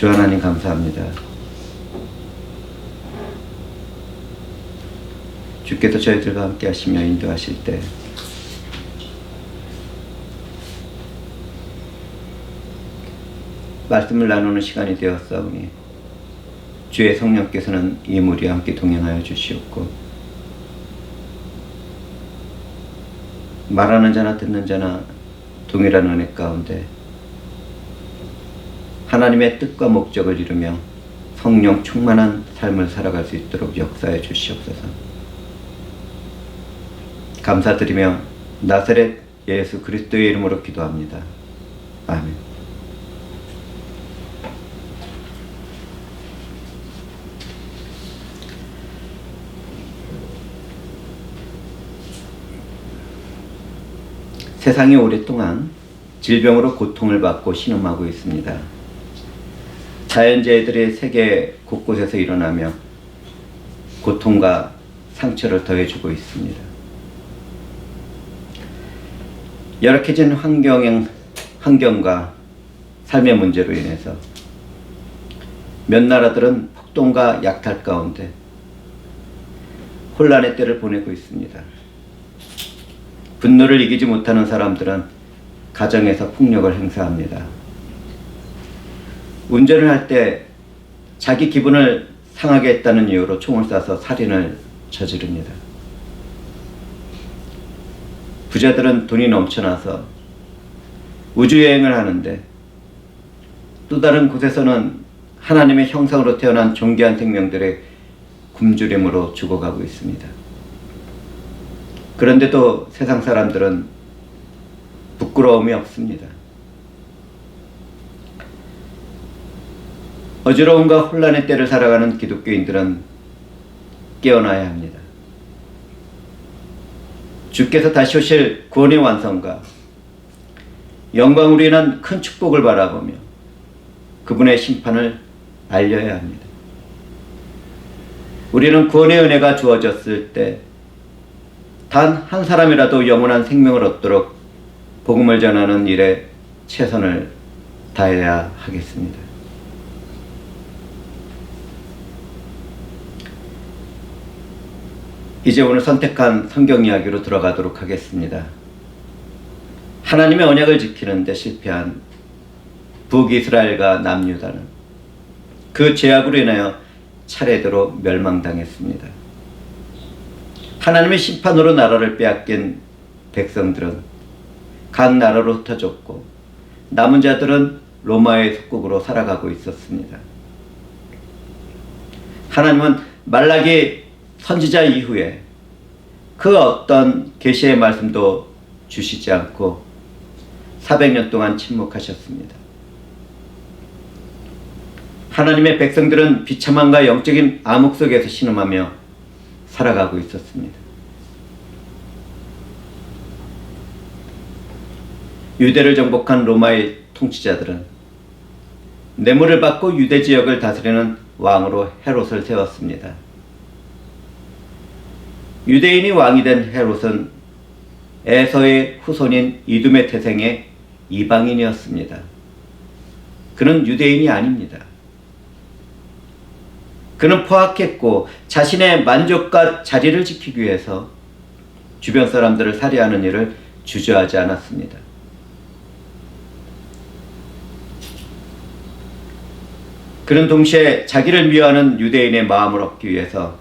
주 하나님 감사합니다. 주께서 저희들과 함께 하시며 인도하실 때 말씀을 나누는 시간이 되었사오니 주의 성령께서는 이 무리와 함께 동행하여 주시옵고 말하는 자나 듣는 자나 동일한 은혜 가운데 하나님의 뜻과 목적을 이루며 성령 충만한 삶을 살아갈 수 있도록 역사해 주시옵소서. 감사드리며 나사렛 예수 그리스도의 이름으로 기도합니다. 아멘. 세상이 오랫동안 질병으로 고통을 받고 신음하고 있습니다. 자연재해들이 세계 곳곳에서 일어나며 고통과 상처를 더해주고 있습니다. 열악해진 환경과 삶의 문제로 인해서 몇 나라들은 폭동과 약탈 가운데 혼란의 때를 보내고 있습니다. 분노를 이기지 못하는 사람들은 가정에서 폭력을 행사합니다. 운전을 할 때 자기 기분을 상하게 했다는 이유로 총을 쏴서 살인을 저지릅니다. 부자들은 돈이 넘쳐나서 우주여행을 하는데 또 다른 곳에서는 하나님의 형상으로 태어난 존귀한 생명들의 굶주림으로 죽어가고 있습니다. 그런데도 세상 사람들은 부끄러움이 없습니다. 어지러움과 혼란의 때를 살아가는 기독교인들은 깨어나야 합니다. 주께서 다시 오실 구원의 완성과 영광으로 인한 큰 축복을 바라보며 그분의 심판을 알려야 합니다. 우리는 구원의 은혜가 주어졌을 때 단 한 사람이라도 영원한 생명을 얻도록 복음을 전하는 일에 최선을 다해야 하겠습니다. 이제 오늘 선택한 성경 이야기로 들어가도록 하겠습니다. 하나님의 언약을 지키는 데 실패한 북이스라엘과 남유다는 그 죄악으로 인하여 차례대로 멸망당했습니다. 하나님의 심판으로 나라를 빼앗긴 백성들은 각 나라로 흩어졌고 남은 자들은 로마의 속국으로 살아가고 있었습니다. 하나님은 말라기 선지자 이후에 그 어떤 계시의 말씀도 주시지 않고 400년 동안 침묵하셨습니다. 하나님의 백성들은 비참함과 영적인 암흑 속에서 신음하며 살아가고 있었습니다. 유대를 정복한 로마의 통치자들은 뇌물을 받고 유대 지역을 다스리는 왕으로 헤롯을 세웠습니다. 유대인이 왕이 된 헤롯은 에서의 후손인 이둠의 태생의 이방인이었습니다. 그는 유대인이 아닙니다. 그는 포악했고 자신의 만족과 자리를 지키기 위해서 주변 사람들을 살해하는 일을 주저하지 않았습니다. 그는 동시에 자기를 미워하는 유대인의 마음을 얻기 위해서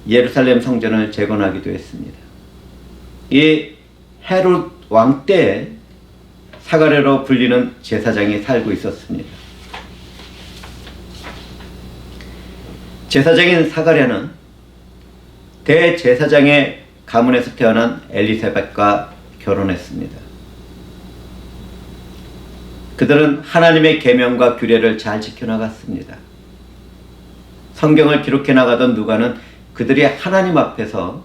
예루살렘 성전을 재건하기도 했습니다. 이 헤롯 왕 때에 사가랴로 불리는 제사장이 살고 있었습니다. 제사장인 사가랴는 대제사장의 가문에서 태어난 엘리사벳과 결혼했습니다. 그들은 하나님의 계명과 규례를 잘 지켜나갔습니다. 성경을 기록해 나가던 누가는 그들이 하나님 앞에서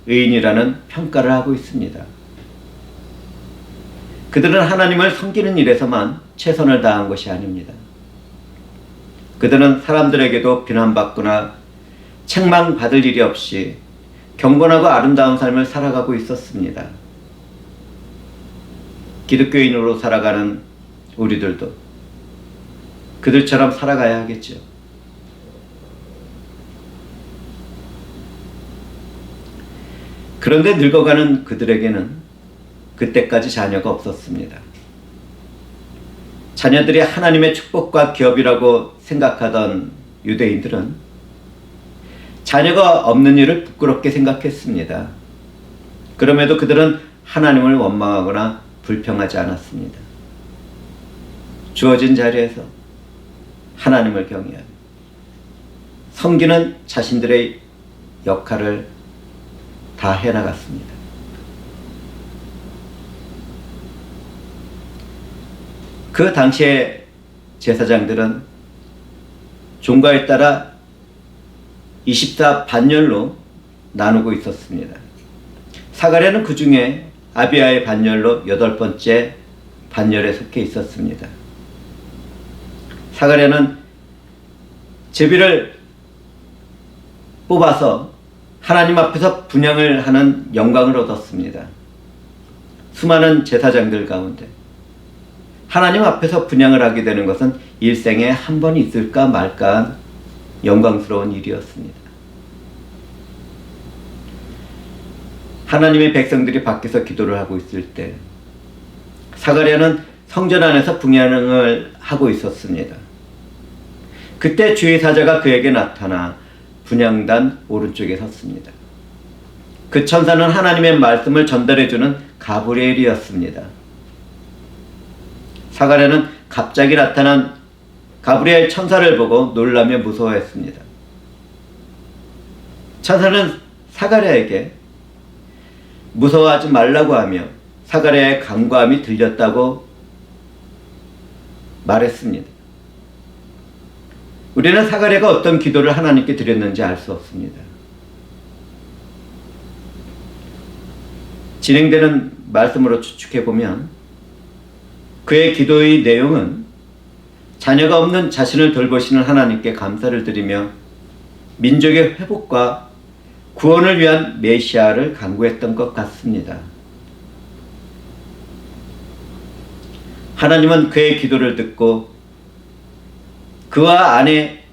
의인이라는 평가를 하고 있습니다. 그들은 하나님을 섬기는 일에서만 최선을 다한 것이 아닙니다. 그들은 사람들에게도 비난받거나 책망받을 일이 없이 경건하고 아름다운 삶을 살아가고 있었습니다. 기독교인으로 살아가는 우리들도 그들처럼 살아가야 하겠죠. 그런데 늙어가는 그들에게는 그때까지 자녀가 없었습니다. 자녀들이 하나님의 축복과 기업이라고 생각하던 유대인들은 자녀가 없는 일을 부끄럽게 생각했습니다. 그럼에도 그들은 하나님을 원망하거나 불평하지 않았습니다. 주어진 자리에서 하나님을 경외하며 섬기는 자신들의 역할을 다 해나갔습니다. 그 당시에 제사장들은 종가에 따라 24반열로 나누고 있었습니다. 사가랴는 그 중에 아비야의 반열로 8번째 반열에 속해 있었습니다. 사가랴는 제비를 뽑아서 하나님 앞에서 분향을 하는 영광을 얻었습니다. 수많은 제사장들 가운데 하나님 앞에서 분향을 하게 되는 것은 일생에 한 번 있을까 말까한 영광스러운 일이었습니다. 하나님의 백성들이 밖에서 기도를 하고 있을 때 사가랴는 성전 안에서 분향을 하고 있었습니다. 그때 주의 사자가 그에게 나타나 분향단 오른쪽에 섰습니다. 그 천사는 하나님의 말씀을 전달해주는 가브리엘이었습니다. 사가랴는 갑자기 나타난 가브리엘 천사를 보고 놀라며 무서워했습니다. 천사는 사가랴에게 무서워하지 말라고 하며 사가랴의 간과함이 들렸다고 말했습니다. 우리는 사가랴가 어떤 기도를 하나님께 드렸는지 알 수 없습니다. 진행되는 말씀으로 추측해보면 그의 기도의 내용은 자녀가 없는 자신을 돌보시는 하나님께 감사를 드리며 민족의 회복과 구원을 위한 메시아를 간구했던 것 같습니다. 하나님은 그의 기도를 듣고 그와 아내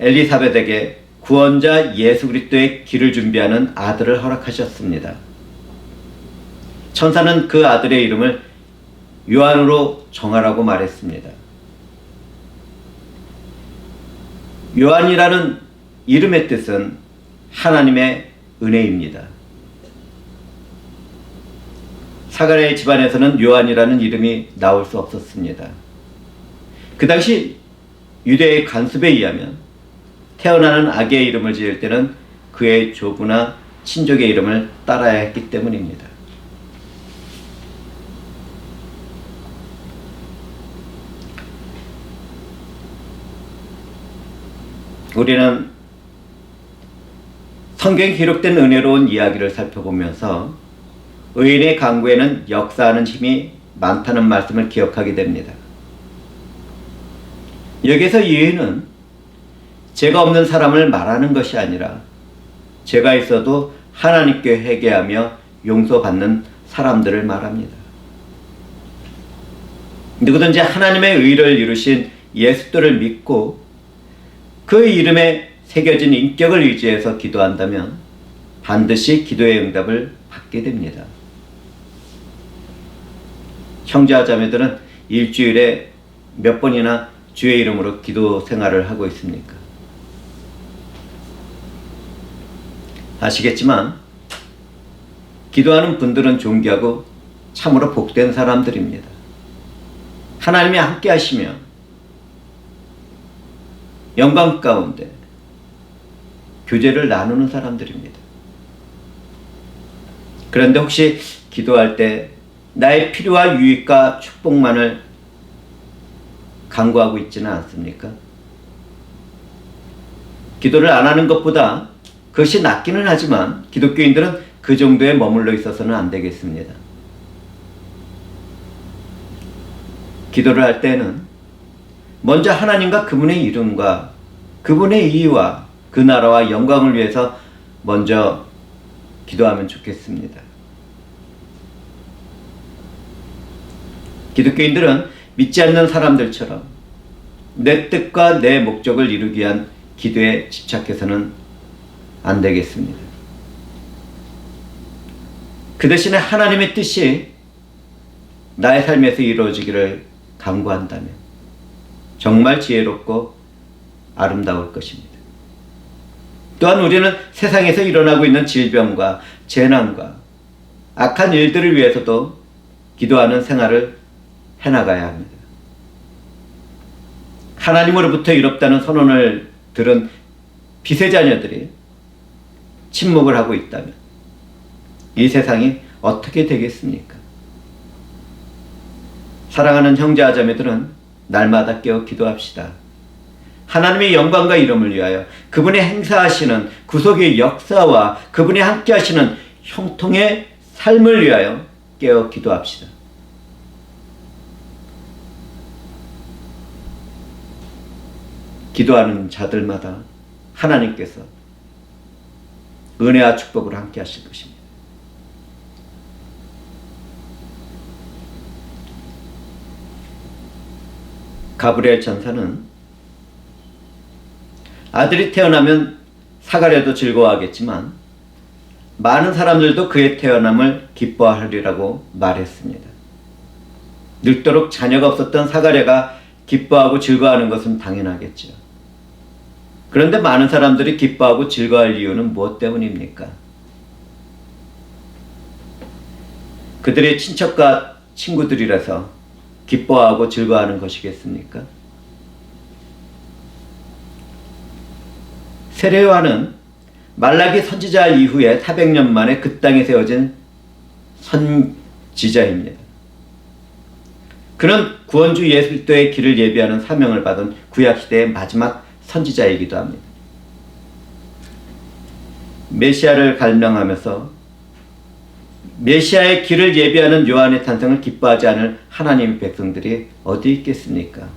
엘리사벳에게 구원자 예수 그리스도의 길을 준비하는 아들을 허락하셨습니다. 천사는 그 아들의 이름을 요한으로 정하라고 말했습니다. 요한이라는 이름의 뜻은 하나님의 은혜입니다. 사가랴의 집안에서는 요한이라는 이름이 나올 수 없었습니다. 그 당시 유대의 관습에 의하면 태어나는 아기의 이름을 지을 때는 그의 조부나 친족의 이름을 따라야 했기 때문입니다. 우리는 성경에 기록된 은혜로운 이야기를 살펴보면서 의인의 간구에는 역사하는 힘이 많다는 말씀을 기억하게 됩니다. 여기서 이 의인은 죄가 없는 사람을 말하는 것이 아니라 죄가 있어도 하나님께 회개하며 용서받는 사람들을 말합니다. 누구든지 하나님의 의를 이루신 예수를 믿고 그 이름에 새겨진 인격을 의지해서 기도한다면 반드시 기도의 응답을 받게 됩니다. 형제와 자매들은 일주일에 몇 번이나 주의 이름으로 기도 생활을 하고 있습니까? 아시겠지만 기도하는 분들은 존귀하고 참으로 복된 사람들입니다. 하나님이 함께 하시며 영광 가운데 교제를 나누는 사람들입니다. 그런데 혹시 기도할 때 나의 필요와 유익과 축복만을 간구하고 있지는 않습니까? 기도를 안 하는 것보다 그것이 낫기는 하지만 기독교인들은 그 정도에 머물러 있어서는 안 되겠습니다. 기도를 할 때는 먼저 하나님과 그분의 이름과 그분의 의와 그 나라와 영광을 위해서 먼저 기도하면 좋겠습니다. 기독교인들은 믿지 않는 사람들처럼 내 뜻과 내 목적을 이루기 위한 기도에 집착해서는 안 되겠습니다. 그 대신에 하나님의 뜻이 나의 삶에서 이루어지기를 간구한다면 정말 지혜롭고 아름다울 것입니다. 또한 우리는 세상에서 일어나고 있는 질병과 재난과 악한 일들을 위해서도 기도하는 생활을 해나가야 합니다. 하나님으로부터 이롭다는 선언을 들은 빚의 자녀들이 침묵을 하고 있다면 이 세상이 어떻게 되겠습니까? 사랑하는 형제와 자매들은 날마다 깨어 기도합시다. 하나님의 영광과 이름을 위하여 그분이 행사하시는 구속의 역사와 그분이 함께 하시는 형통의 삶을 위하여 깨어 기도합시다. 기도하는 자들마다 하나님께서 은혜와 축복을 함께 하실 것입니다. 가브리엘 천사는 아들이 태어나면 사가랴도 즐거워하겠지만 많은 사람들도 그의 태어남을 기뻐하리라고 말했습니다. 늙도록 자녀가 없었던 사가랴가 기뻐하고 즐거워하는 것은 당연하겠죠. 그런데 많은 사람들이 기뻐하고 즐거워할 이유는 무엇 때문입니까? 그들의 친척과 친구들이라서 기뻐하고 즐거워하는 것이겠습니까? 세례 요한은 말라기 선지자 이후에 400년 만에 그 땅에 세워진 선지자입니다. 그는 구원주 예수 그리스도의 길을 예비하는 사명을 받은 구약시대의 마지막 선지자이기도 합니다. 메시아를 갈망하면서 메시아의 길을 예비하는 요한의 탄생을 기뻐하지 않을 하나님의 백성들이 어디 있겠습니까?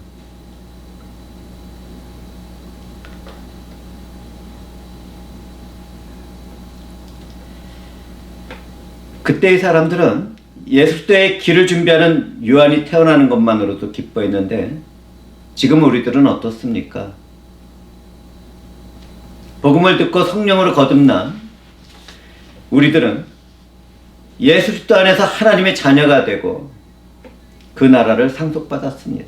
그때의 사람들은 예수 그리스도의 길을 준비하는 요한이 태어나는 것만으로도 기뻐했는데 지금 우리들은 어떻습니까? 복음을 듣고 성령으로 거듭난 우리들은 예수 그리스도 안에서 하나님의 자녀가 되고 그 나라를 상속받았습니다.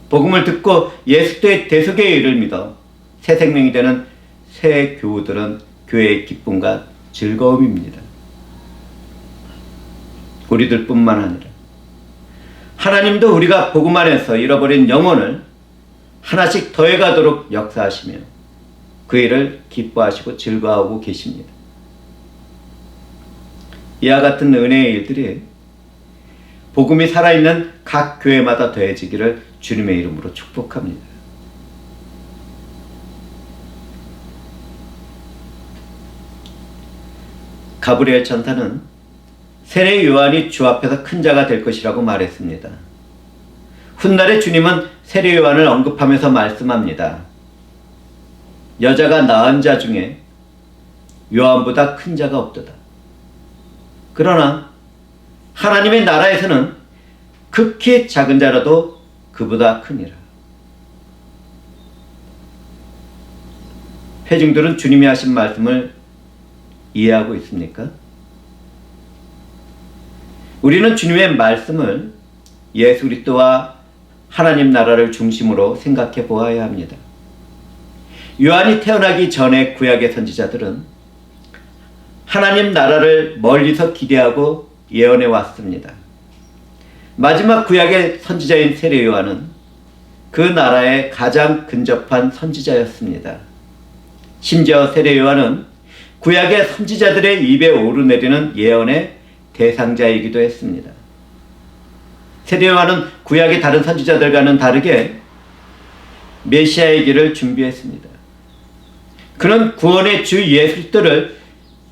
복음을 듣고 예수 그리스도의 대속의 일을 믿어 새 생명이 되는 새 교우들은 교회의 기쁨과 즐거움입니다. 우리들뿐만 아니라 하나님도 우리가 복음 안에서 잃어버린 영혼을 하나씩 더해가도록 역사하시며 그 일을 기뻐하시고 즐거워하고 계십니다. 이와 같은 은혜의 일들이 복음이 살아있는 각 교회마다 더해지기를 주님의 이름으로 축복합니다. 가브리엘 천사는 세례 요한이 주 앞에서 큰 자가 될 것이라고 말했습니다. 훗날에 주님은 세례 요한을 언급하면서 말씀합니다. 여자가 낳은 자 중에 요한보다 큰 자가 없도다. 그러나 하나님의 나라에서는 극히 작은 자라도 그보다 크니라. 회중들은 주님이 하신 말씀을 이해하고 있습니까? 우리는 주님의 말씀을 예수 그리스도와 하나님 나라를 중심으로 생각해 보아야 합니다. 요한이 태어나기 전에 구약의 선지자들은 하나님 나라를 멀리서 기대하고 예언해 왔습니다. 마지막 구약의 선지자인 세례 요한은 그 나라에 가장 근접한 선지자였습니다. 심지어 세례 요한은 구약의 선지자들의 입에 오르내리는 예언의 대상자이기도 했습니다. 세례 요한은 구약의 다른 선지자들과는 다르게 메시아의 길을 준비했습니다. 그는 구원의 주 예수 그리스도를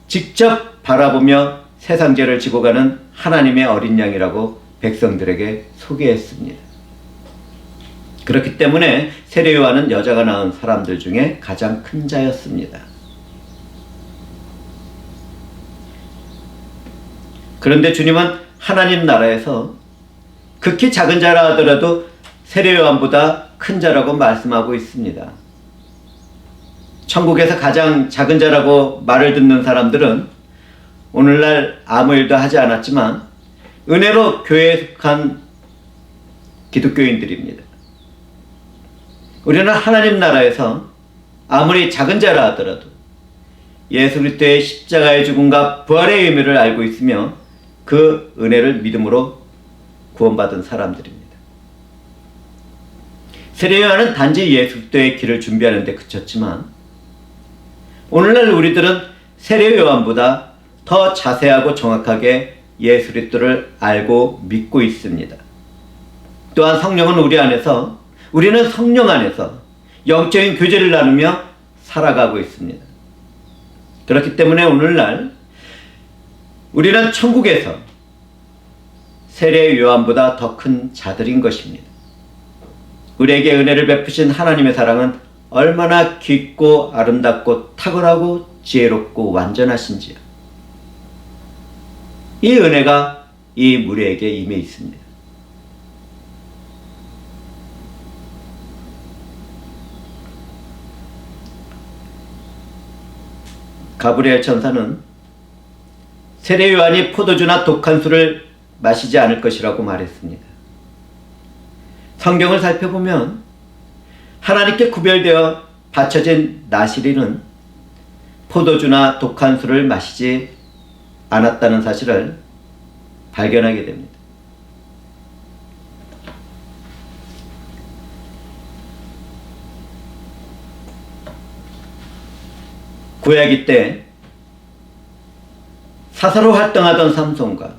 직접 바라보며 세상 죄를 지고 가는 하나님의 어린 양이라고 백성들에게 소개했습니다. 그렇기 때문에 세례 요한은 여자가 낳은 사람들 중에 가장 큰 자였습니다. 그런데 주님은 하나님 나라에서 극히 작은 자라 하더라도 세례 요한보다 큰 자라고 말씀하고 있습니다. 천국에서 가장 작은 자라고 말을 듣는 사람들은 오늘날 아무 일도 하지 않았지만 은혜로 교회에 속한 기독교인들입니다. 우리는 하나님 나라에서 아무리 작은 자라 하더라도 예수 그리스도의 십자가의 죽음과 부활의 의미를 알고 있으며 그 은혜를 믿음으로 구원받은 사람들입니다. 세례 요한은 단지 예수 그리스도의 길을 준비하는 데 그쳤지만 오늘날 우리들은 세례 요한보다 더 자세하고 정확하게 예수 그리스도를 알고 믿고 있습니다. 또한 성령은 우리는 성령 안에서 영적인 교제를 나누며 살아가고 있습니다. 그렇기 때문에 오늘날 우리는 천국에서 세례 요한보다 더 큰 자들인 것입니다. 우리에게 은혜를 베푸신 하나님의 사랑은 얼마나 깊고 아름답고 탁월하고 지혜롭고 완전하신지요. 이 은혜가 이 무리에게 임해 있습니다. 가브리엘 천사는 세례 요한이 포도주나 독한 술을 마시지 않을 것이라고 말했습니다. 성경을 살펴보면 하나님께 구별되어 바쳐진 나시린은 포도주나 독한 술을 마시지 않았다는 사실을 발견하게 됩니다. 구약기 때 사사로 활동하던 삼손과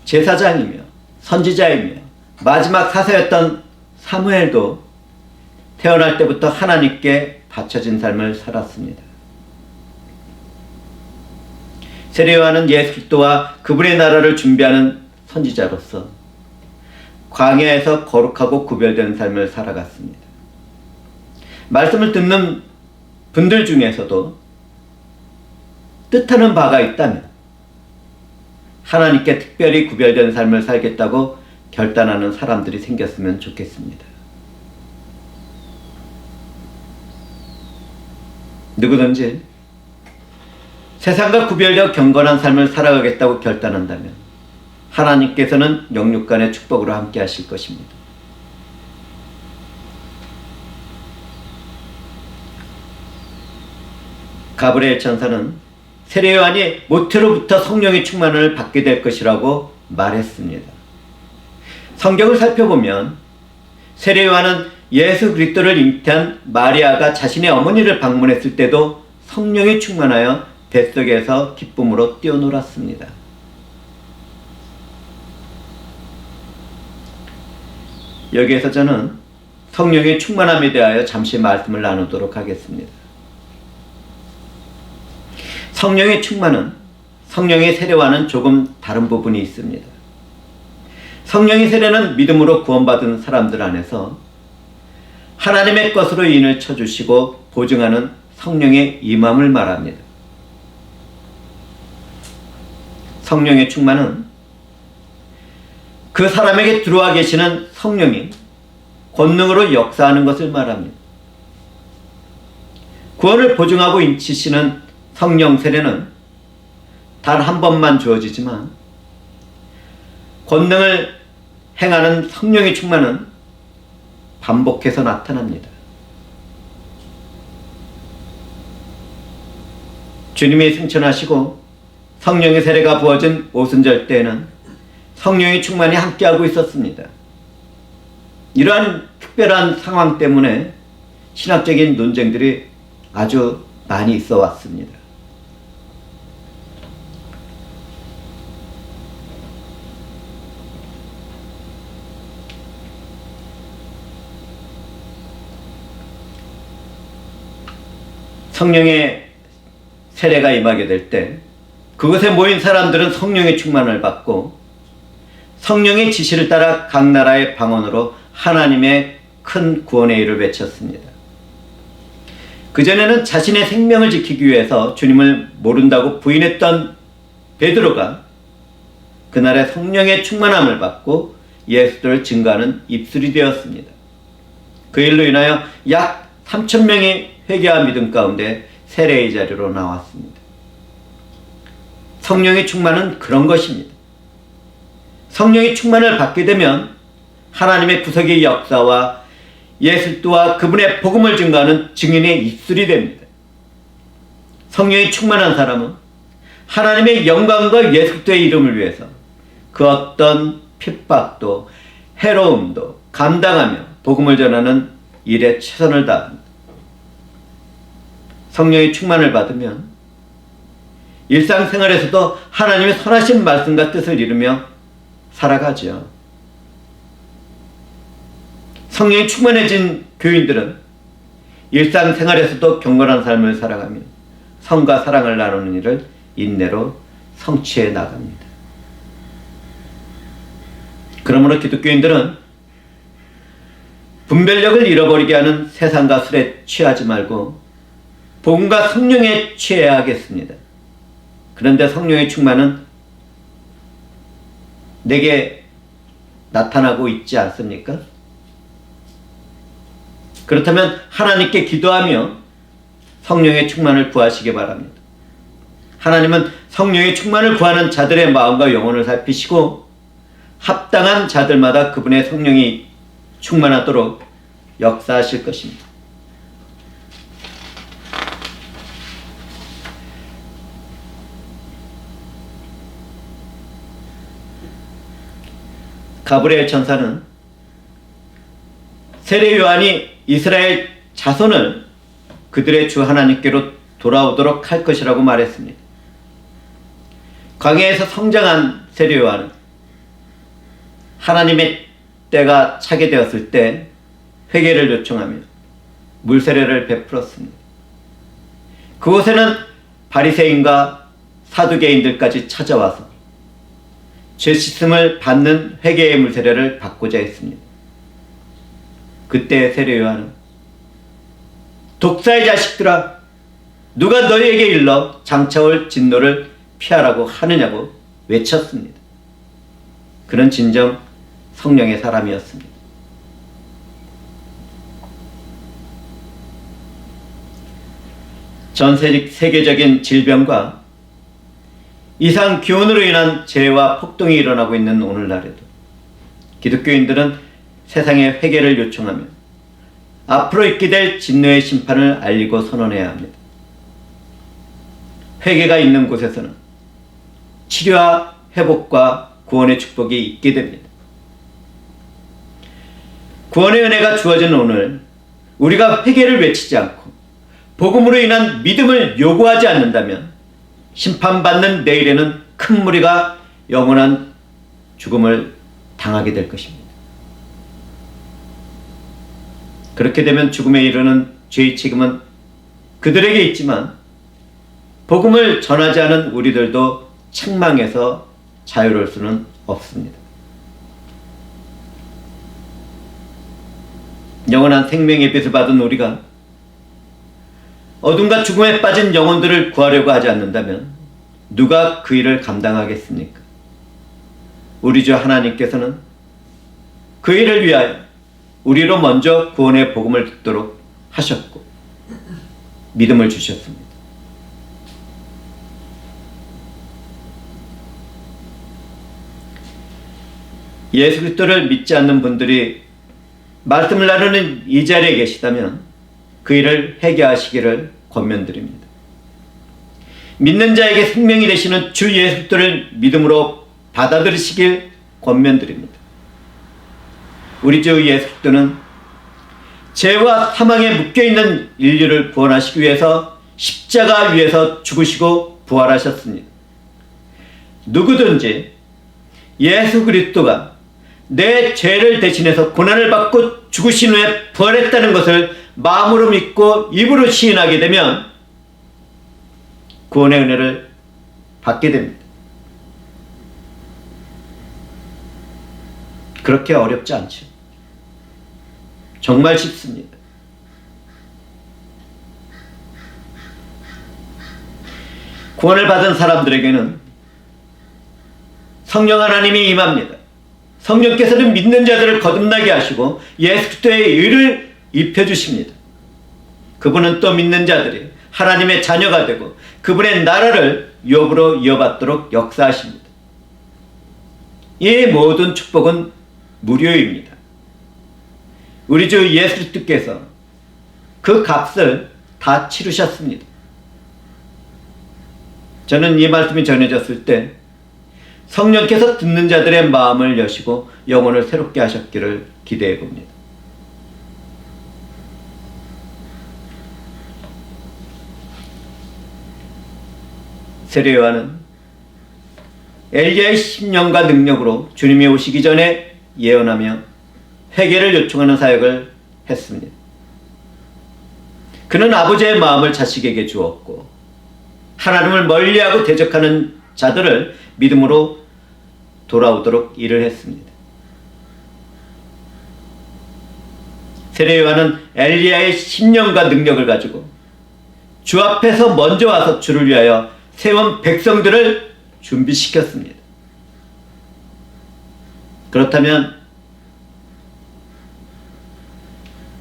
제사장이며 선지자이며 마지막 사사였던 사무엘도 태어날 때부터 하나님께 바쳐진 삶을 살았습니다. 세례 요한은 예수 그리스도와 그분의 나라를 준비하는 선지자로서 광야에서 거룩하고 구별된 삶을 살아갔습니다. 말씀을 듣는 분들 중에서도 뜻하는 바가 있다면 하나님께 특별히 구별된 삶을 살겠다고 결단하는 사람들이 생겼으면 좋겠습니다. 누구든지 세상과 구별되어 경건한 삶을 살아가겠다고 결단한다면 하나님께서는 영육간의 축복으로 함께 하실 것입니다. 가브리엘 천사는 세례 요한이 모태로부터 성령의 충만을 받게 될 것이라고 말했습니다. 성경을 살펴보면 세례 요한은 예수 그리스도를 잉태한 마리아가 자신의 어머니를 방문했을 때도 성령이 충만하여 뱃속에서 기쁨으로 뛰어놀았습니다. 여기에서 저는 성령의 충만함에 대하여 잠시 말씀을 나누도록 하겠습니다. 성령의 충만은 성령의 세례와는 조금 다른 부분이 있습니다. 성령의 세례는 믿음으로 구원받은 사람들 안에서 하나님의 것으로 인을 쳐주시고 보증하는 성령의 임함을 말합니다. 성령의 충만은 그 사람에게 들어와 계시는 성령이 권능으로 역사하는 것을 말합니다. 구원을 보증하고 인치시는 성령 세례는 단 한 번만 주어지지만 권능을 행하는 성령의 충만은 반복해서 나타납니다. 주님이 승천하시고 성령의 세례가 부어진 오순절 때에는 성령의 충만이 함께하고 있었습니다. 이러한 특별한 상황 때문에 신학적인 논쟁들이 아주 많이 있어 왔습니다. 성령의 세례가 임하게 될 때 그곳에 모인 사람들은 성령의 충만을 받고 성령의 지시를 따라 각 나라의 방언으로 하나님의 큰 구원의 일을 외쳤습니다. 그전에는 자신의 생명을 지키기 위해서 주님을 모른다고 부인했던 베드로가 그날의 성령의 충만함을 받고 예수를 증거하는 입술이 되었습니다. 그 일로 인하여 약 3,000명이 회개와 믿음 가운데 세례의 자리로 나왔습니다. 성령의 충만은 그런 것입니다. 성령의 충만을 받게 되면 하나님의 구속의 역사와 예수와 그분의 복음을 증거하는 증인의 입술이 됩니다. 성령이 충만한 사람은 하나님의 영광과 예수 그리스도의 이름을 위해서 그 어떤 핍박도 해로움도 감당하며 복음을 전하는 일에 최선을 다합니다. 성령의 충만을 받으면 일상생활에서도 하나님의 선하신 말씀과 뜻을 이루며 살아가죠. 성령이 충만해진 교인들은 일상생활에서도 경건한 삶을 살아가며 성과 사랑을 나누는 일을 인내로 성취해 나갑니다. 그러므로 기독교인들은 분별력을 잃어버리게 하는 세상과 술에 취하지 말고 복음과 성령에 취해야 하겠습니다. 그런데 성령의 충만은 내게 나타나고 있지 않습니까? 그렇다면 하나님께 기도하며 성령의 충만을 구하시기 바랍니다. 하나님은 성령의 충만을 구하는 자들의 마음과 영혼을 살피시고 합당한 자들마다 그분의 성령이 충만하도록 역사하실 것입니다. 가브리엘 천사는 세례 요한이 이스라엘 자손을 그들의 주 하나님께로 돌아오도록 할 것이라고 말했습니다. 광야에서 성장한 세례 요한은 하나님의 때가 차게 되었을 때 회개를 요청하며 물세례를 베풀었습니다. 그곳에는 바리새인과 사두개인들까지 찾아와서 죄 씻음을 받는 회개의 물세례를 받고자 했습니다. 그때 세례 요한은 독사의 자식들아, 누가 너희에게 일러 장차올 진노를 피하라고 하느냐고 외쳤습니다. 그는 진정 성령의 사람이었습니다. 전 세계적인 질병과 이상 기온으로 인한 재해와 폭동이 일어나고 있는 오늘날에도 기독교인들은 세상의 회개를 요청하며 앞으로 있게 될 진노의 심판을 알리고 선언해야 합니다. 회개가 있는 곳에서는 치료와 회복과 구원의 축복이 있게 됩니다. 구원의 은혜가 주어진 오늘 우리가 회개를 외치지 않고 복음으로 인한 믿음을 요구하지 않는다면 심판받는 내일에는 큰 무리가 영원한 죽음을 당하게 될 것입니다. 그렇게 되면 죽음에 이르는 죄의 책임은 그들에게 있지만 복음을 전하지 않은 우리들도 책망에서 자유로울 수는 없습니다. 영원한 생명의 빛을 받은 우리가 어둠과 죽음에 빠진 영혼들을 구하려고 하지 않는다면 누가 그 일을 감당하겠습니까? 우리 주 하나님께서는 그 일을 위하여 우리로 먼저 구원의 복음을 듣도록 하셨고 믿음을 주셨습니다. 예수 그리스도를 믿지 않는 분들이 말씀을 나누는 이 자리에 계시다면 그 일을 회개하시기를 권면드립니다. 믿는 자에게 생명이 되시는 주 예수 그리스도를 믿음으로 받아들이시길 권면드립니다. 우리 주 예수 그리스도는 죄와 사망에 묶여있는 인류를 구원하시기 위해서 십자가 위에서 죽으시고 부활하셨습니다. 누구든지 예수 그리스도가 내 죄를 대신해서 고난을 받고 죽으신 후에 부활했다는 것을 마음으로 믿고 입으로 시인하게 되면 구원의 은혜를 받게 됩니다. 그렇게 어렵지 않죠. 정말 쉽습니다. 구원을 받은 사람들에게는 성령 하나님이 임합니다. 성령께서는 믿는 자들을 거듭나게 하시고 예수 그리스도의 의를 입혀주십니다. 그분은 또 믿는 자들이 하나님의 자녀가 되고 그분의 나라를 유업으로 이어받도록 역사하십니다. 이 모든 축복은 무료입니다. 우리 주 예수 그리스도께서 그 값을 다 치르셨습니다. 저는 이 말씀이 전해졌을 때 성령께서 듣는 자들의 마음을 여시고 영혼을 새롭게 하셨기를 기대해 봅니다. 세례 요한은 엘리야의 심령과 능력으로 주님이 오시기 전에 예언하며 회개를 요청하는 사역을 했습니다. 그는 아버지의 마음을 자식에게 주었고 하나님을 멀리하고 대적하는 자들을 믿음으로 돌아오도록 일을 했습니다. 세례 요한은 엘리야의 심령과 능력을 가지고 주 앞에서 먼저 와서 주를 위하여 세운 백성들을 준비시켰습니다. 그렇다면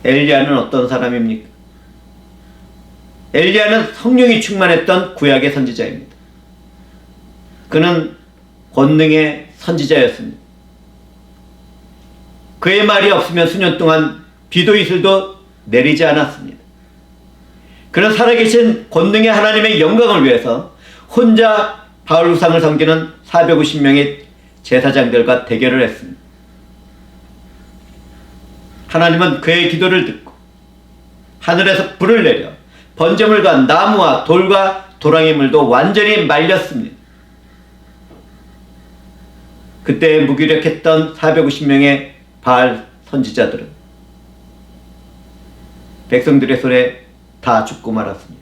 엘리야는 어떤 사람입니까? 엘리야는 성령이 충만했던 구약의 선지자입니다. 그는 권능의 선지자였습니다. 그의 말이 없으면 수년 동안 비도 이슬도 내리지 않았습니다. 그는 살아계신 권능의 하나님의 영광을 위해서 혼자 바알 우상을 섬기는 450명의 제사장들과 대결을 했습니다. 하나님은 그의 기도를 듣고 하늘에서 불을 내려 번제물과 나무와 돌과 도랑의 물도 완전히 말렸습니다. 그때 무기력했던 450명의 바알 선지자들은 백성들의 손에 다 죽고 말았습니다.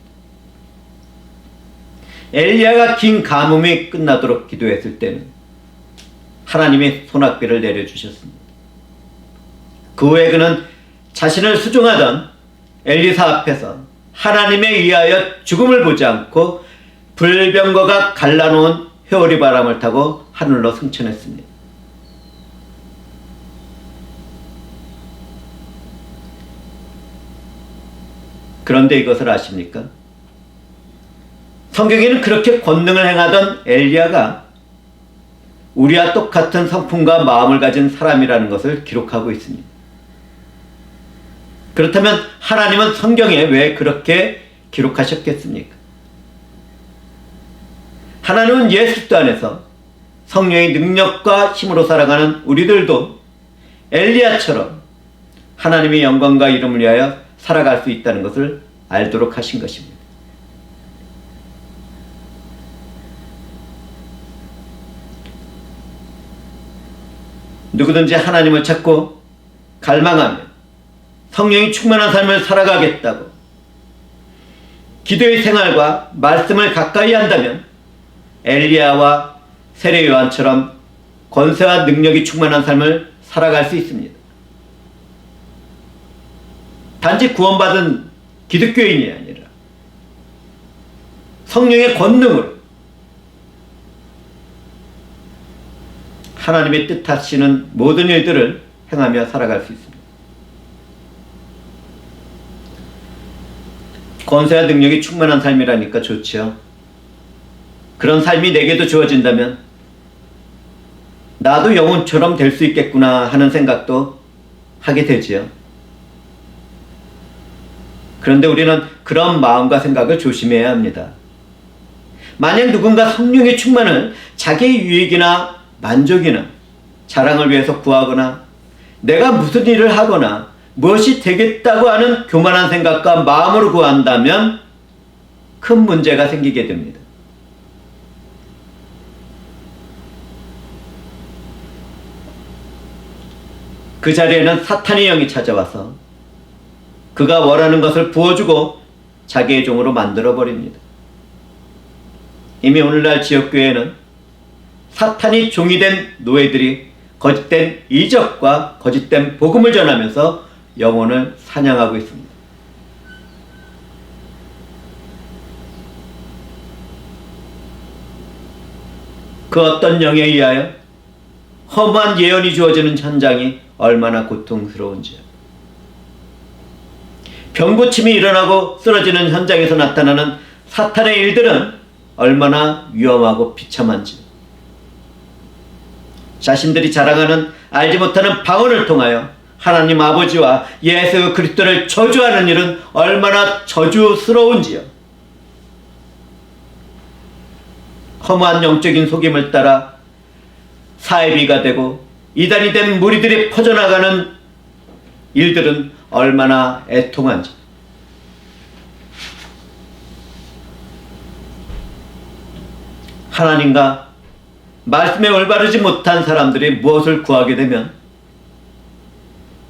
엘리야가 긴 가뭄이 끝나도록 기도했을 때는 하나님이 소낙비를 내려주셨습니다. 그 후에 그는 자신을 수종하던 엘리사 앞에서 하나님에 의하여 죽음을 보지 않고 불병거가 갈라놓은 회오리 바람을 타고 하늘로 승천했습니다. 그런데 이것을 아십니까? 성경에는 그렇게 권능을 행하던 엘리야가 우리와 똑같은 성품과 마음을 가진 사람이라는 것을 기록하고 있습니다. 그렇다면 하나님은 성경에 왜 그렇게 기록하셨겠습니까? 하나님은 예수 그리스도 안에서 성령의 능력과 힘으로 살아가는 우리들도 엘리야처럼 하나님의 영광과 이름을 위하여 살아갈 수 있다는 것을 알도록 하신 것입니다. 누구든지 하나님을 찾고 갈망하며 성령이 충만한 삶을 살아가겠다고 기도의 생활과 말씀을 가까이 한다면 엘리야와 세례 요한처럼 권세와 능력이 충만한 삶을 살아갈 수 있습니다. 단지 구원받은 기독교인이 아니라 성령의 권능으로 하나님의 뜻하시는 모든 일들을 행하며 살아갈 수 있습니다. 권세와 능력이 충만한 삶이라니까 좋죠. 그런 삶이 내게도 주어진다면 나도 영혼처럼 될 수 있겠구나 하는 생각도 하게 되지요. 그런데 우리는 그런 마음과 생각을 조심해야 합니다. 만약 누군가 성령의 충만을 자기의 유익이나 만족이나 자랑을 위해서 구하거나 내가 무슨 일을 하거나 무엇이 되겠다고 하는 교만한 생각과 마음으로 구한다면 큰 문제가 생기게 됩니다. 그 자리에는 사탄의 영이 찾아와서 그가 원하는 것을 부어주고 자기의 종으로 만들어버립니다. 이미 오늘날 지역교회는 사탄이 종이 된 노예들이 거짓된 이적과 거짓된 복음을 전하면서 영혼을 사냥하고 있습니다. 그 어떤 영에 의하여 허무한 예언이 주어지는 현장이 얼마나 고통스러운지요. 병고침이 일어나고 쓰러지는 현장에서 나타나는 사탄의 일들은 얼마나 위험하고 비참한지, 자신들이 자랑하는 알지 못하는 방언을 통하여 하나님 아버지와 예수 그리스도를 저주하는 일은 얼마나 저주스러운지요. 허무한 영적인 속임을 따라 사이비가 되고 이단이 된 무리들이 퍼져나가는 일들은 얼마나 애통한지. 하나님과 말씀에 올바르지 못한 사람들이 무엇을 구하게 되면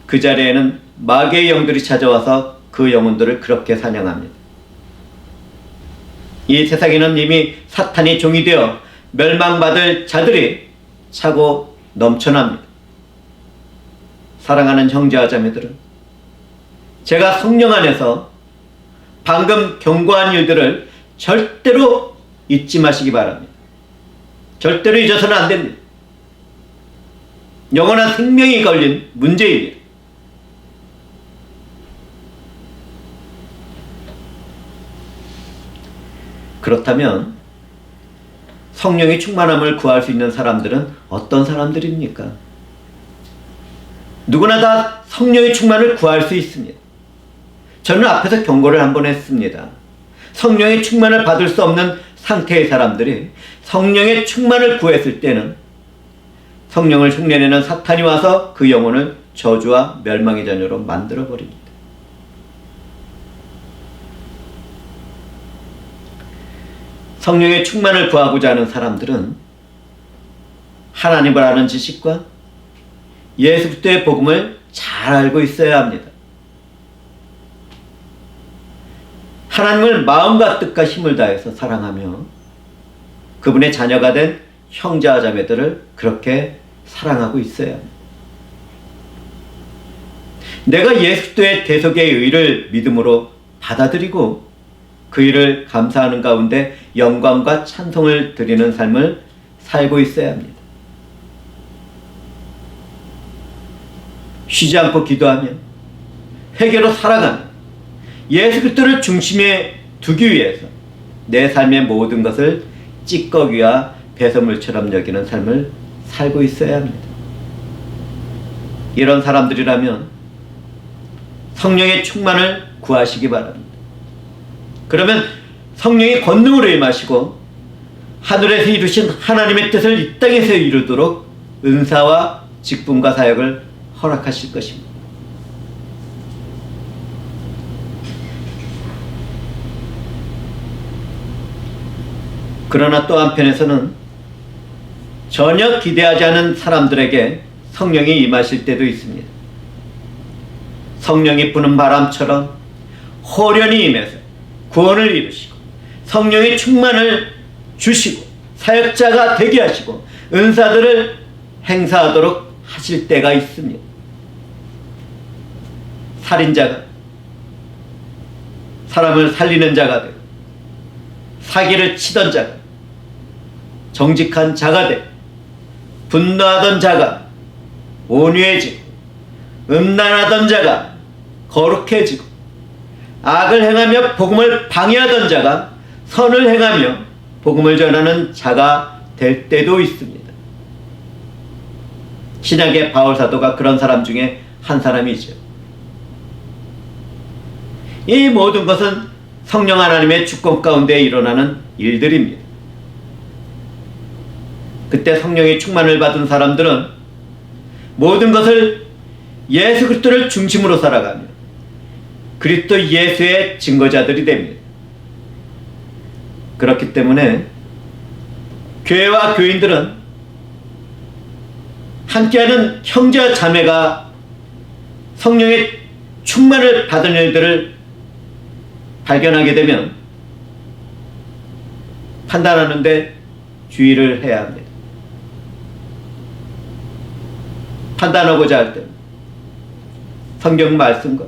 그 자리에는 마귀의 영들이 찾아와서 그 영혼들을 그렇게 사냥합니다. 이 세상에는 이미 사탄이 종이 되어 멸망받을 자들이 차고 넘쳐납니다. 사랑하는 형제와 자매들은, 제가 성령 안에서 방금 경고한 일들을 절대로 잊지 마시기 바랍니다. 절대로 잊어서는 안 됩니다. 영원한 생명이 걸린 문제입니다. 그렇다면 성령의 충만함을 구할 수 있는 사람들은 어떤 사람들입니까? 누구나 다 성령의 충만을 구할 수 있습니다. 저는 앞에서 경고를 한번 했습니다. 성령의 충만을 받을 수 없는 상태의 사람들이 성령의 충만을 구했을 때는 성령을 흉내내는 사탄이 와서 그 영혼을 저주와 멸망의 자녀로 만들어버립니다. 성령의 충만을 구하고자 하는 사람들은 하나님을 아는 지식과 예수 그리스도의 복음을 잘 알고 있어야 합니다. 하나님을 마음과 뜻과 힘을 다해서 사랑하며 그분의 자녀가 된 형제와 자매들을 그렇게 사랑하고 있어야 합니다. 내가 예수 그리스도의 대속의 의를 믿음으로 받아들이고 그 일을 감사하는 가운데 영광과 찬송을 드리는 삶을 살고 있어야 합니다. 쉬지 않고 기도하며 회개로 살아가며 예수 그리스도를 중심에 두기 위해서 내 삶의 모든 것을 찌꺼기와 배설물처럼 여기는 삶을 살고 있어야 합니다. 이런 사람들이라면 성령의 충만을 구하시기 바랍니다. 그러면 성령의 권능으로 임하시고 하늘에서 이루신 하나님의 뜻을 이 땅에서 이루도록 은사와 직분과 사역을 허락하실 것입니다. 그러나 또 한편에서는 전혀 기대하지 않은 사람들에게 성령이 임하실 때도 있습니다. 성령이 부는 바람처럼 호련히 임해서 구원을 이루시고 성령의 충만을 주시고 사역자가 되게 하시고 은사들을 행사하도록 하실 때가 있습니다. 살인자가 사람을 살리는 자가 되고 사기를 치던 자가 정직한 자가 되고 분노하던 자가 온유해지고 음란하던 자가 거룩해지고 악을 행하며 복음을 방해하던 자가 선을 행하며 복음을 전하는 자가 될 때도 있습니다. 신약의 바울 사도가 그런 사람 중에 한 사람이죠. 이 모든 것은 성령 하나님의 주권 가운데 일어나는 일들입니다. 그때 성령의 충만을 받은 사람들은 모든 것을 예수 그리스도를 중심으로 살아가며 그리스도 예수의 증거자들이 됩니다. 그렇기 때문에 교회와 교인들은 함께하는 형제와 자매가 성령의 충만을 받은 일들을 발견하게 되면 판단하는데 주의를 해야 합니다. 판단하고자 할 때는 성경 말씀과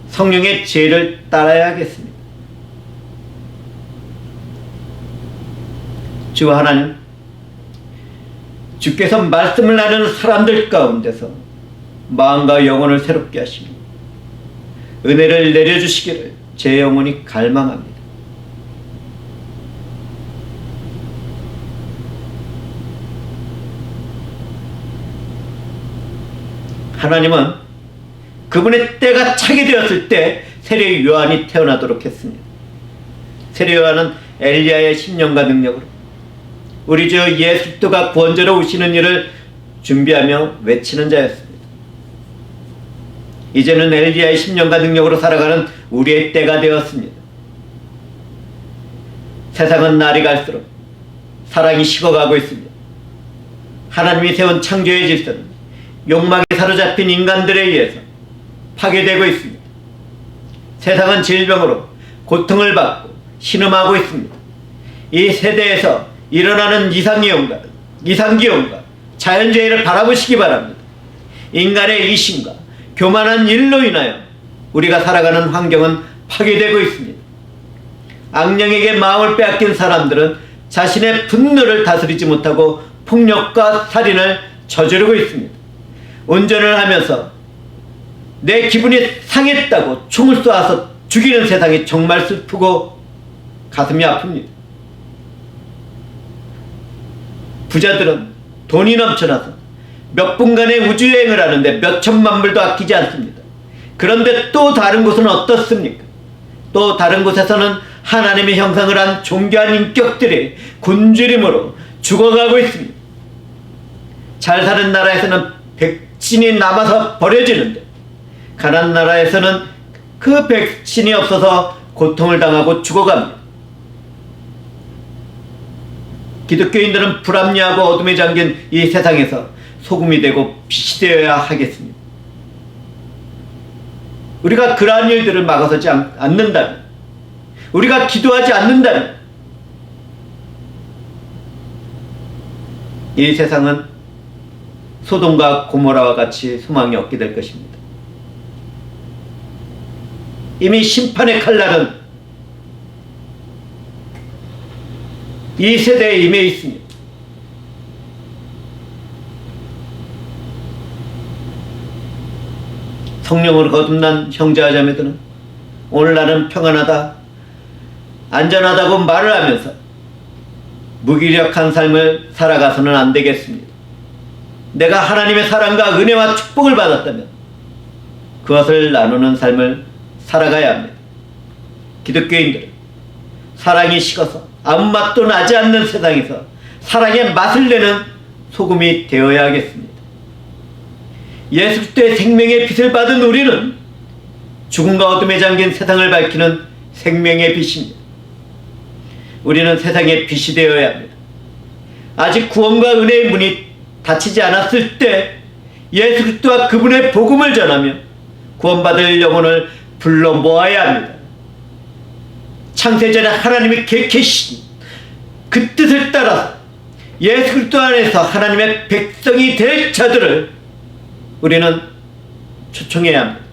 성령의 지혜를 따라야겠습니다. 주 하나님, 주께서 말씀을 나누는 사람들 가운데서 마음과 영혼을 새롭게 하시며 은혜를 내려주시기를 제 영혼이 갈망합니다. 하나님은 그분의 때가 차게 되었을 때 세례 요한이 태어나도록 했습니다. 세례 요한은 엘리야의 심령과 능력으로 우리 주 예수 그리스도가 구원자로 오시는 일을 준비하며 외치는 자였습니다. 이제는 엘리야의 심령과 능력으로 살아가는 우리의 때가 되었습니다. 세상은 날이 갈수록 사랑이 식어가고 있습니다. 하나님이 세운 창조의 질서는 욕망에 사로잡힌 인간들에 의해서 파괴되고 있습니다. 세상은 질병으로 고통을 받고 신음하고 있습니다. 이 세대에서 일어나는 이상기온과 자연재해를 바라보시기 바랍니다. 인간의 이심과 교만한 일로 인하여 우리가 살아가는 환경은 파괴되고 있습니다. 악령에게 마음을 빼앗긴 사람들은 자신의 분노를 다스리지 못하고 폭력과 살인을 저지르고 있습니다. 운전을 하면서 내 기분이 상했다고 총을 쏘아서 죽이는 세상이 정말 슬프고 가슴이 아픕니다. 부자들은 돈이 넘쳐나서 몇 분간의 우주여행을 하는데 몇 천만 불도 아끼지 않습니다. 그런데 또 다른 곳은 어떻습니까? 또 다른 곳에서는 하나님의 형상을 한 존귀한 인격들이 굶주림으로 죽어가고 있습니다. 잘 사는 나라에서는 백신이 남아서 버려지는데 가난한 나라에서는 그 백신이 없어서 고통을 당하고 죽어갑니다. 기독교인들은 불합리하고 어둠에 잠긴 이 세상에서 소금이 되고 빛이 되어야 하겠습니다. 우리가 그러한 일들을 막아서지 않는다면, 우리가 기도하지 않는다면 이 세상은 소돔과 고모라와 같이 소망이 없게 될 것입니다. 이미 심판의 칼날은 이 세대에 임해 있습니다. 성령으로 거듭난 형제와 자매들은 오늘 나는 평안하다, 안전하다고 말을 하면서 무기력한 삶을 살아가서는 안 되겠습니다. 내가 하나님의 사랑과 은혜와 축복을 받았다면 그것을 나누는 삶을 살아가야 합니다. 기독교인들은 사랑이 식어서 아무 맛도 나지 않는 세상에서 사랑의 맛을 내는 소금이 되어야 하겠습니다. 예수 그리스도의 생명의 빛을 받은 우리는 죽음과 어둠에 잠긴 세상을 밝히는 생명의 빛입니다. 우리는 세상의 빛이 되어야 합니다. 아직 구원과 은혜의 문이 닫히지 않았을 때 예수 그리스도와 그분의 복음을 전하며 구원받을 영혼을 불러 모아야 합니다. 창세전에 하나님이 계획하신 그 뜻을 따라서 예수 그리스도 안에서 하나님의 백성이 될 자들을 우리는 초청해야 합니다.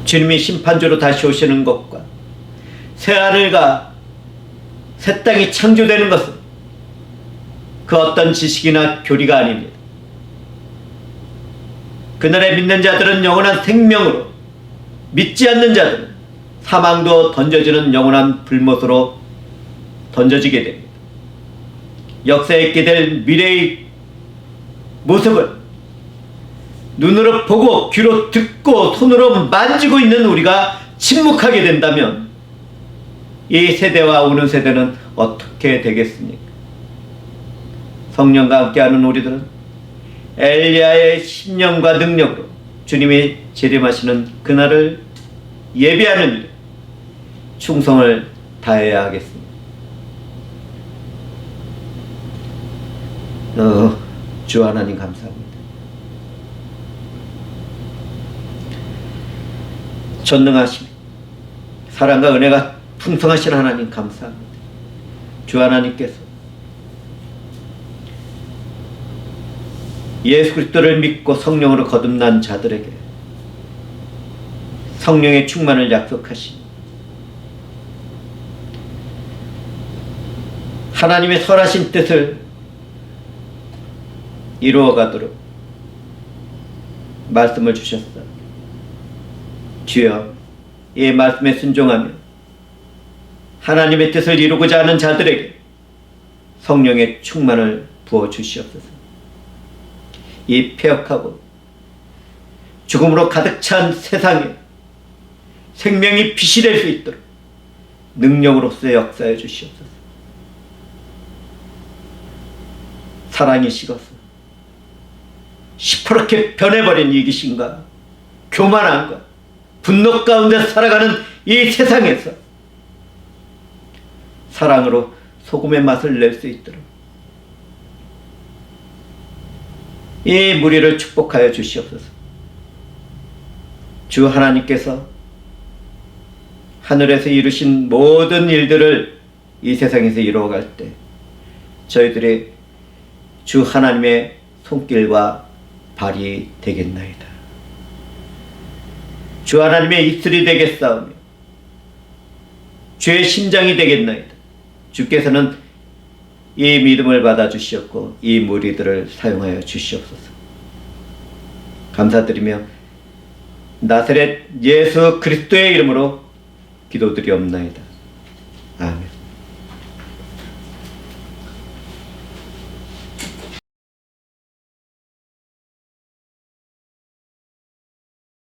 주님이 심판주로 다시 오시는 것과 새하늘과 새 땅이 창조되는 것은 그 어떤 지식이나 교리가 아닙니다. 그날에 믿는 자들은 영원한 생명으로, 믿지 않는 자들은 사망도 던져지는 영원한 불못으로 던져지게 됩니다. 역사에 있게 될 미래의 모습을 눈으로 보고 귀로 듣고 손으로 만지고 있는 우리가 침묵하게 된다면 이 세대와 오는 세대는 어떻게 되겠습니까? 성령과 함께하는 우리들은 엘리야의 심령과 능력으로 주님이 재림하시는 그날을 예비하는 일, 충성을 다해야 하겠습니다. 주 하나님 감사합니다. 전능하신 사랑과 은혜가 풍성하신 하나님 감사합니다. 주 하나님께서 예수 그리스도를 믿고 성령으로 거듭난 자들에게 성령의 충만을 약속하신 하나님의 선하신 뜻을 이루어가도록 말씀을 주셨어. 주여, 이 말씀에 순종하며 하나님의 뜻을 이루고자 하는 자들에게 성령의 충만을 부어 주시옵소서. 이 폐역하고 죽음으로 가득 찬 세상에 생명이 빛이 될 수 있도록 능력으로서 역사해 주시옵소서. 사랑이 식어서 시퍼렇게 변해버린 이기심과 교만함과 분노 가운데 살아가는 이 세상에서 사랑으로 소금의 맛을 낼 수 있도록 이 무리를 축복하여 주시옵소서. 주 하나님께서 하늘에서 이루신 모든 일들을 이 세상에서 이루어갈 때 저희들이 주 하나님의 손길과 발이 되겠나이다. 주 하나님의 이슬이 되겠사오며 주의 심장이 되겠나이다. 주께서는 이 믿음을 받아 주시었고 이 무리들을 사용하여 주시옵소서. 감사드리며 나사렛 예수 그리스도의 이름으로 기도드리옵나이다.